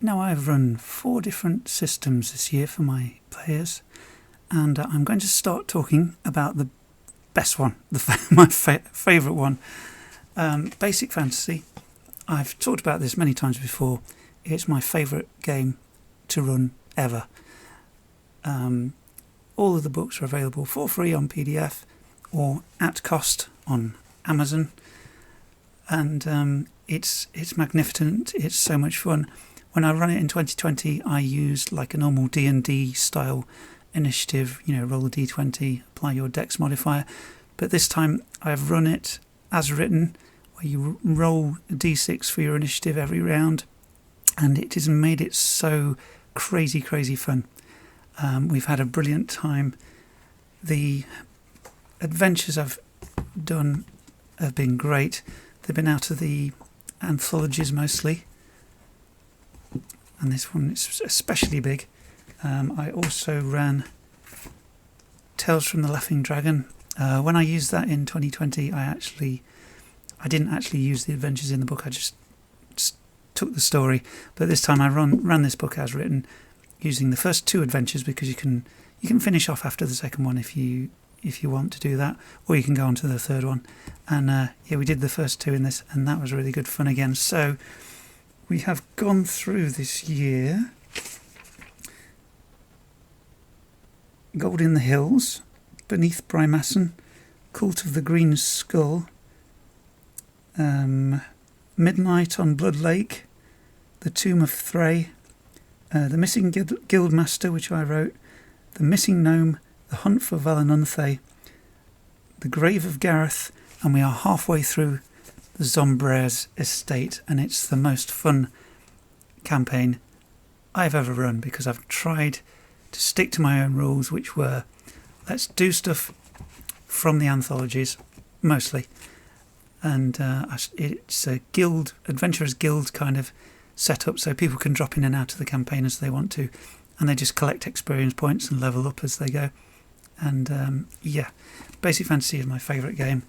Now I've run 4 different systems this year for my players, and I'm going to start talking about the best one, my favourite one, Basic Fantasy. I've talked about this many times before. It's my favourite game to run ever. All of the books are available for free on PDF or at cost on Amazon, and it's magnificent. It's so much fun. When I run it in 2020, I used like a normal D&D style initiative, roll a d20, apply your dex modifier, but this time I've run it as written, where you roll a d6 for your initiative every round, and it has made it so crazy fun. We've had a brilliant time. The adventures I've done have been great. They've been out of the anthologies mostly, and this one is especially big. I also ran Tales from the Laughing Dragon. When I used that in 2020, I didn't actually use the adventures in the book. I just took the story. But this time I ran this book as written, using the first 2 adventures, because you can finish off after the second one if you want to do that, or you can go on to the third one. And we did the first 2 in this, and that was really good fun again. So we have gone through this year Gold in the Hills, Beneath Brymasson, Cult of the Green Skull, Midnight on Blood Lake, The Tomb of Thray, The Missing Guildmaster, which I wrote, The Missing Gnome, The Hunt for Valanunthe, The Grave of Gareth, and we are halfway through the Zombrair's Estate, and it's the most fun campaign I've ever run, because I've tried to stick to my own rules, which were, let's do stuff from the anthologies, mostly, and it's a guild, adventurers guild kind of setup, so people can drop in and out of the campaign as they want to, and they just collect experience points and level up as they go. And Basic Fantasy is my favourite game,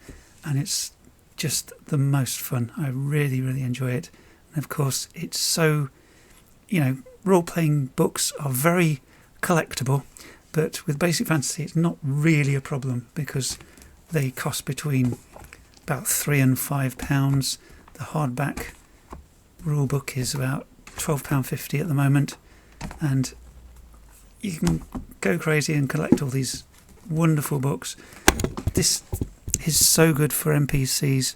and it's just the most fun. I really enjoy it. And of course, it's so, role-playing books are very collectible, but with Basic Fantasy it's not really a problem, because they cost between about £3 and £5. The hardback rulebook is about £12.50 at the moment, and you can go crazy and collect all these wonderful books. This is so good for NPCs.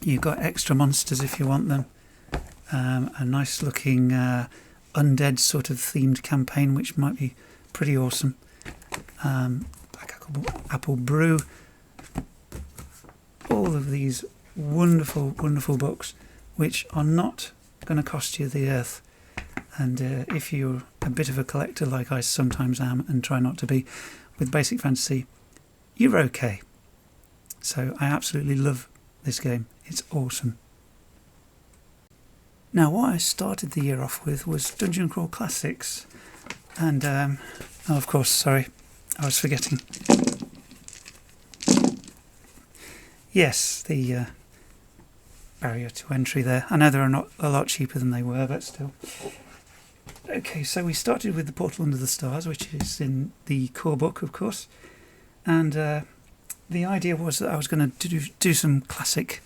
You've got extra monsters if you want them. A nice looking undead sort of themed campaign, which might be pretty awesome. Black Apple Brew. All of these wonderful books, which are not going to cost you the earth. And if you're a bit of a collector like I sometimes am, and try not to be, with Basic Fantasy, you're okay. So I absolutely love this game. It's awesome. Now, what I started the year off with was Dungeon Crawl Classics. And, of course, sorry, I was forgetting. Yes, the barrier to entry there. I know they're not a lot cheaper than they were, but still. Okay, so we started with The Portal Under the Stars, which is in the core book, of course. And the idea was that I was going to do some classic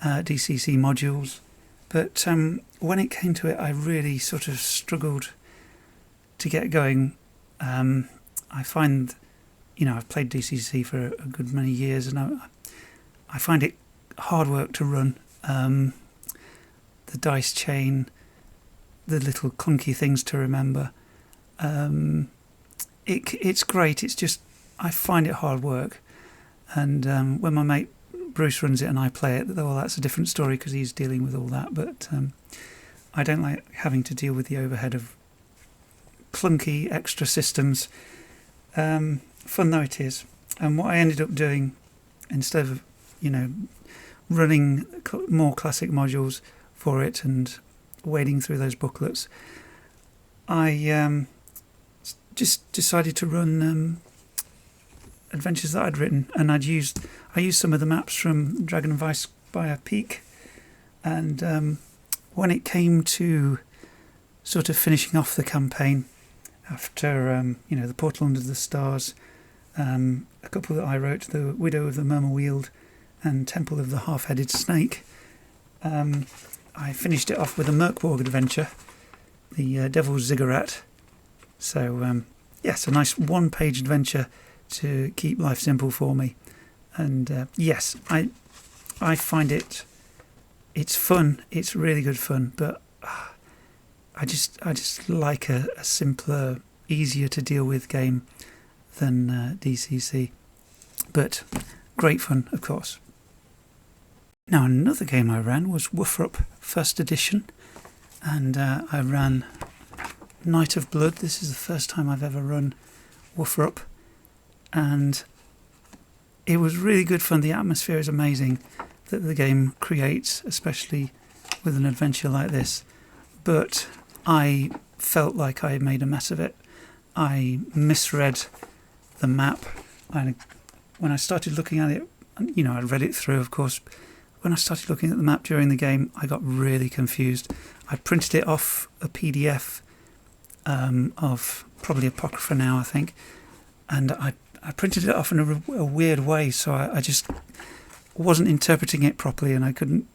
DCC modules. But when it came to it, I really sort of struggled to get going. I find, I've played DCC for a good many years, and I find it hard work to run. The dice chain, the little clunky things to remember. It's great. It's just, I find it hard work. And when my mate Bruce runs it and I play it, well, that's a different story, because he's dealing with all that. But I don't like having to deal with the overhead of clunky extra systems. Fun though it is. And what I ended up doing, instead of, running more classic modules for it and wading through those booklets, I just decided to run adventures that I'd written, and I used some of the maps from Dragon and Vice by a Peak, and when it came to sort of finishing off the campaign after, the Portal Under the Stars, a couple that I wrote, the Widow of the Murmur-Wield and Temple of the Half-Headed Snake. I finished it off with a Merkborg adventure, the Devil's Ziggurat. So, yes, a nice one-page adventure to keep life simple for me. And yes, I find it's fun. It's really good fun, but I just like a simpler, easier to deal with game than DCC. But great fun, of course. Now, another game I ran was Woup First Edition, and I ran Night of Blood. This is the first time I've ever run Woup, and it was really good fun. The atmosphere is amazing that the game creates, especially with an adventure like this. But I felt like I made a mess of it. I misread the map. When I started looking at it, I read it through, of course. When I started looking at the map during the game, I got really confused. I printed it off a PDF of probably Apocrypha now, I think, and I printed it off in a weird way, so I just wasn't interpreting it properly, and I couldn't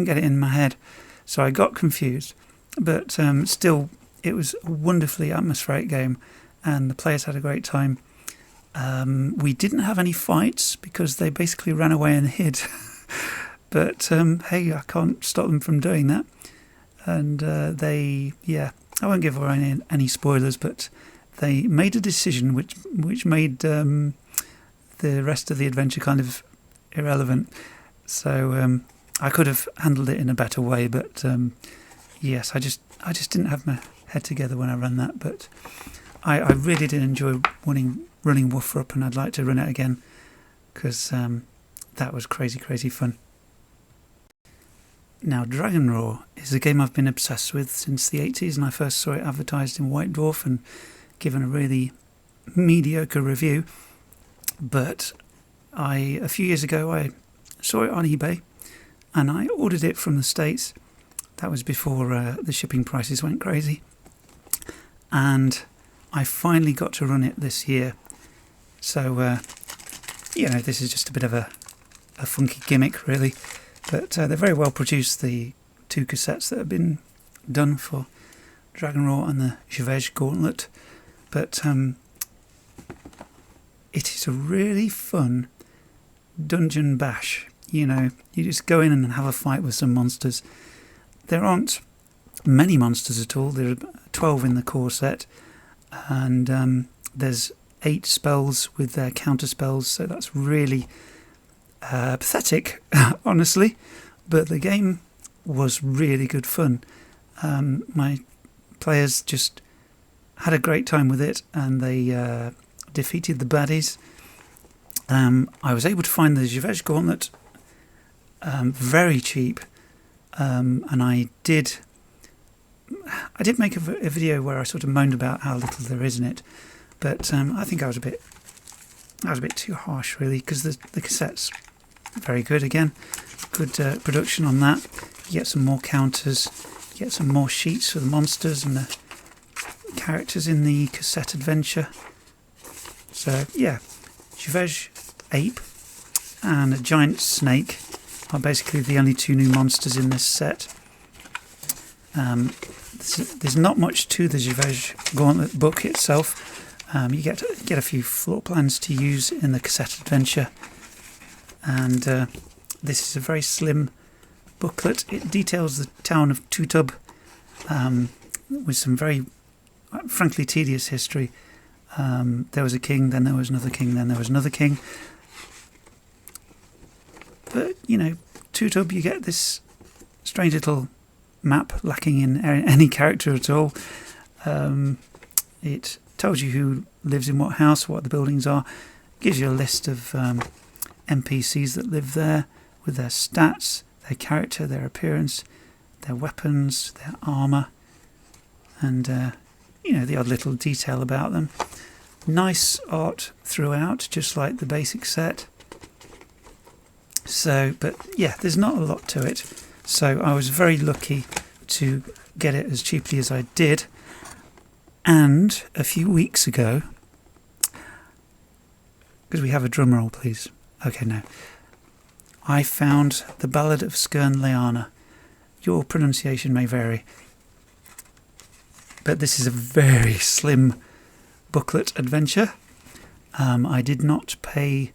get it in my head, so I got confused. But still, it was a wonderfully atmospheric game, and the players had a great time. We didn't have any fights because they basically ran away and hid. But hey, I can't stop them from doing that. And I won't give away any spoilers, but they made a decision which made the rest of the adventure kind of irrelevant. So I could have handled it in a better way, but yes, I just didn't have my head together when I ran that. But I really did enjoy running Woup, and I'd like to run it again because that was crazy fun. Now, Dragon Roar is a game I've been obsessed with since the 80s, and I first saw it advertised in White Dwarf and given a really mediocre review. But a few years ago, I saw it on eBay, and I ordered it from the States. That was before the shipping prices went crazy. And I finally got to run it this year. So, this is just a bit of a funky gimmick, really. But they're very well produced, the two cassettes that have been done for Dragon Roar and the Jevej Gauntlet. But it is a really fun dungeon bash. You just go in and have a fight with some monsters. There aren't many monsters at all. There are 12 in the core set. And there's 8 spells with their counter spells, so that's really pathetic, honestly. But the game was really good fun. My players just had a great time with it, and they defeated the baddies. I was able to find the Jevej Gauntlet very cheap, and I did make a video where I sort of moaned about how little there is in it, but I think I was a bit too harsh, really, because the cassette's very good again. Good production on that. You get some more counters, you get some more sheets for the monsters and the characters in the cassette adventure. So yeah, Jevej Ape and a giant snake are basically the only 2 new monsters in this set. There's not much to the Jevej Gauntlet book itself. You get a few floor plans to use in the cassette adventure, and this is a very slim booklet. It details the town of Tutub with some very, frankly, tedious history. There was a king, then there was another king, then there was another king. But, Tutub, you get this strange little map lacking in any character at all. It tells you who lives in what house, what the buildings are. It gives you a list of NPCs that live there with their stats, their character, their appearance, their weapons, their armour, and the odd little detail about them. Nice art throughout, just like the basic set. So, but yeah, there's not a lot to it. So I was very lucky to get it as cheaply as I did. And a few weeks ago, because we have a drum roll, please. Okay, now. I found The Ballad of Skern Leanna. Your pronunciation may vary, but this is a very slim booklet adventure. I did not pay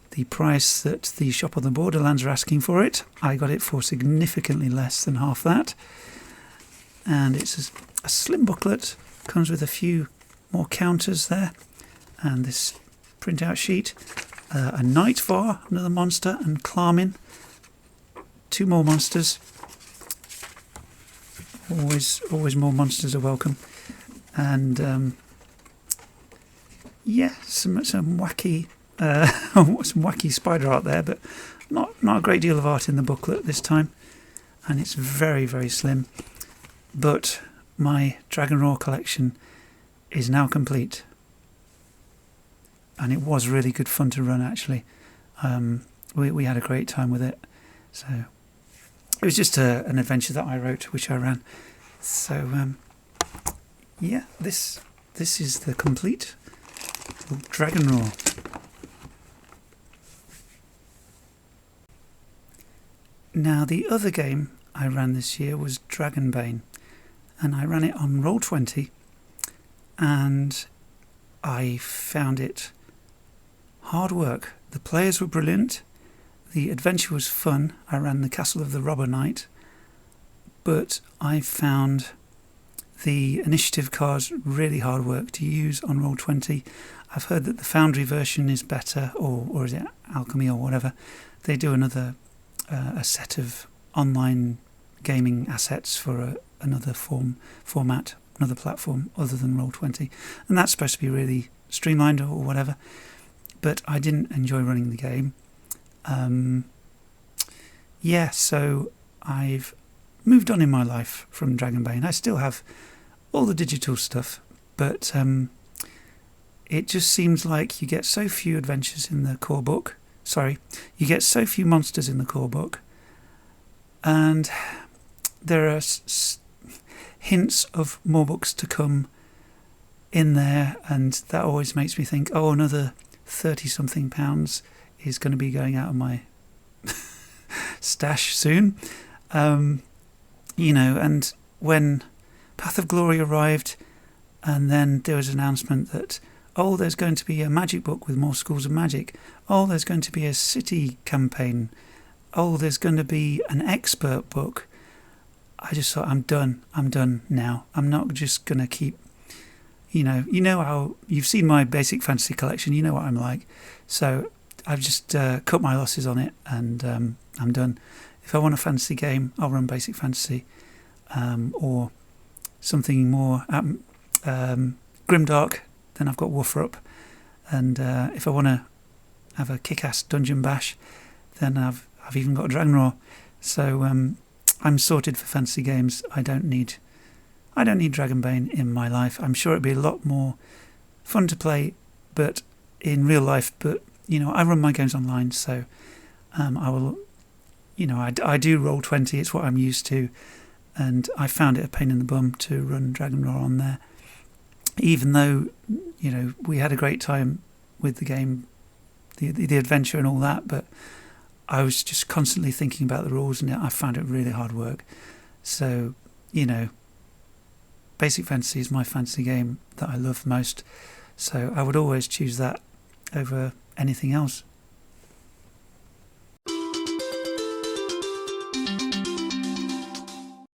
the price that the Shop on the Borderlands are asking for it. I got it for significantly less than half that. And it's a slim booklet, comes with a few more counters there, and this printout sheet. A Nightvar, another monster, and Clarmin, 2 more monsters. Always more monsters are welcome. And yeah, some wacky some wacky spider art there, but not a great deal of art in the booklet this time. And it's very, very slim. But my Dragon Roar collection is now complete. And it was really good fun to run, actually. We had a great time with it. So it was just an adventure that I wrote, which I ran. So yeah, this is the complete Dragon Roar. Now, the other game I ran this year was Dragon Bane, and I ran it on Roll20, and I found it hard work. The players were brilliant, the adventure was fun. I ran the Castle of the Robber Knight, but I found the initiative cards really hard work to use on Roll20. I've heard that the Foundry version is better, or is it Alchemy or whatever. They do another a set of online gaming assets for another format, another platform other than Roll20, and that's supposed to be really streamlined or whatever. But I didn't enjoy running the game. Yeah, so I've moved on in my life from Dragon Bane. I still have all the digital stuff, but it just seems like you get so few adventures in the core book. Sorry, you get so few monsters in the core book, and there are hints of more books to come in there, and that always makes me think, oh, another £30-something is going to be going out of my stash soon. And when Path of Glory arrived, and then there was an announcement that, oh, there's going to be a magic book with more schools of magic. Oh, there's going to be a city campaign. Oh, there's going to be an expert book. I just thought, I'm done now. I'm not just going to keep, you know how you've seen my basic fantasy collection, you know what I'm like. So I've just cut my losses on it, and I'm done. If I want a fantasy game, I'll run basic fantasy, or something more grimdark. Then I've got Woof, and if I want to have a kick-ass dungeon bash, then I've even got Dragon Roar. So I'm sorted for fantasy games. I don't need Dragon Bane in my life. I'm sure it'd be a lot more fun to play, but in real life. But I run my games online, so I will. I do Roll20. It's what I'm used to, and I found it a pain in the bum to run Dragon Roar on there. Even though we had a great time with the game, the adventure and all that, but I was just constantly thinking about the rules, and I found it really hard work. So Basic Fantasy is my fantasy game that I love most, so I would always choose that over anything else.